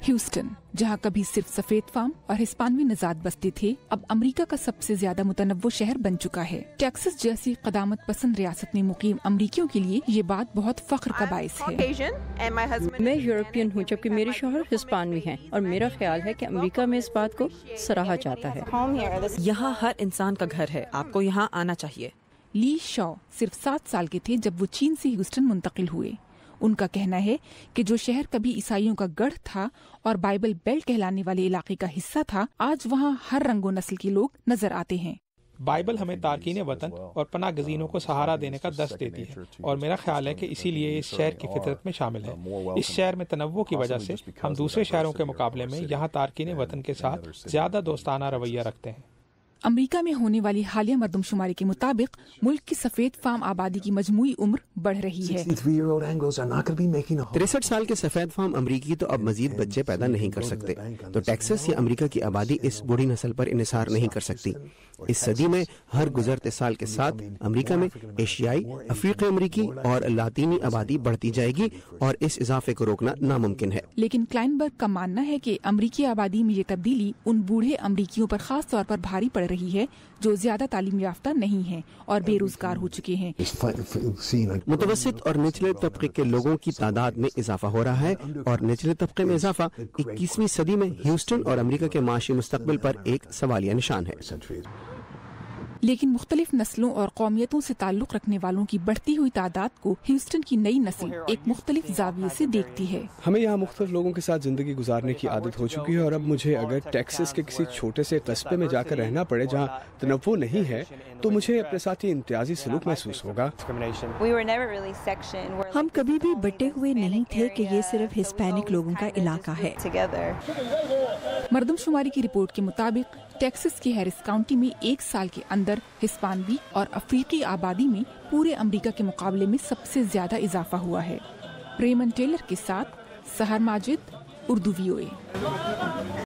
Houston, जहां कभी सिर्फ सफेद फार्म और हिस्पानवी नजात बसते थे, अब अमेरिका का सबसे ज्यादा मुतनव्वो शहर बन चुका है। टेक्सास जैसी क़दामत पसंद रियासत में मुकीम अमरीकियों के लिए ये बात बहुत फख्र का बाइस है। मैं यूरोपियन हूँ जबकि मेरे शौहर हिस्पानवी हैं और मेरा ख्याल है कि अमेरिका में इस बात को सराहा जाता है। यहाँ हर इंसान का घर है, आपको यहाँ आना चाहिए। ली शॉ सिर्फ 7 साल के थे जब वो चीन से ह्यूस्टन मुंतकिल हुए। उनका कहना है कि जो शहर कभी ईसाइयों का गढ़ था और बाइबल बेल्ट कहलाने वाले इलाके का हिस्सा था, आज वहाँ हर रंगो नस्ल के लोग नजर आते हैं। बाइबल हमें तारकीन वतन और पनाह गजीनों को सहारा देने का दस्त देती है और मेरा ख्याल है कि इसीलिए इस शहर की फितरत में शामिल है। इस शहर में तनव्वुर की वजह से हम दूसरे शहरों के मुकाबले में यहाँ तारकीन वतन के साथ ज्यादा दोस्ताना रवैया रखते हैं। अमेरिका में होने वाली हालिया मरदमशुमारी के मुताबिक मुल्क की सफेद फार्म आबादी की मजमूई उम्र बढ़ रही है। 63 साल के सफेद फार्म अमरीकी तो अब मजीद बच्चे पैदा नहीं कर सकते, तो टेक्सास या अमेरिका की आबादी इस बूढ़ी नस्ल पर इन्हिसार नहीं कर सकती। इस सदी में हर गुजरते साल के साथ अमेरिका में एशियाई, अफ्रीकी अमरीकी और लातीनी आबादी बढ़ती जाएगी और इस इजाफे को रोकना नामुमकिन है। लेकिन क्लाइनबर्ग का मानना है कि अमरीकी आबादी में ये तब्दीली उन बूढ़े अमरीकियों पर खास तौर पर भारी पड़ रही है जो ज्यादा तालीम याफ्ता नहीं हैं और बेरोजगार हो चुके हैं। मुतवस्सित और निचले तबके के लोगों की तादाद में इजाफा हो रहा है और निचले तबके में इजाफा 21वीं सदी में ह्यूस्टन और अमेरिका के माशी मुस्तकबिल पर एक सवालिया निशान है। लेकिन मुख्तलिफ नस्लों और कौमियतों से ताल्लुक रखने वालों की बढ़ती हुई तादाद को ह्यूस्टन की नई नस्ल एक मुख्तलिफ जाविये से देखती है। हमें यहाँ मुख्तलिफ लोगों के साथ जिंदगी गुजारने की आदत हो चुकी है और अब मुझे अगर टेक्सास के किसी छोटे से कस्बे में जाकर रहना पड़े जहाँ तनव्वुर नहीं है, तो मुझे अपने साथ ये इम्तियाजी सलूक महसूस होगा। हम कभी भी बटे हुए नहीं थे कि ये सिर्फ हिस्पैनिक लोगों का इलाका है। मरदमशुमारी की रिपोर्ट के मुताबिक टेक्सास के हैरिस काउंटी में 1 साल के अंदर हिस्पानवी और अफ्रीकी आबादी में पूरे अमेरिका के मुकाबले में सबसे ज्यादा इजाफा हुआ है। रेमन टेलर के साथ सहर माजिद, उर्दू VOA।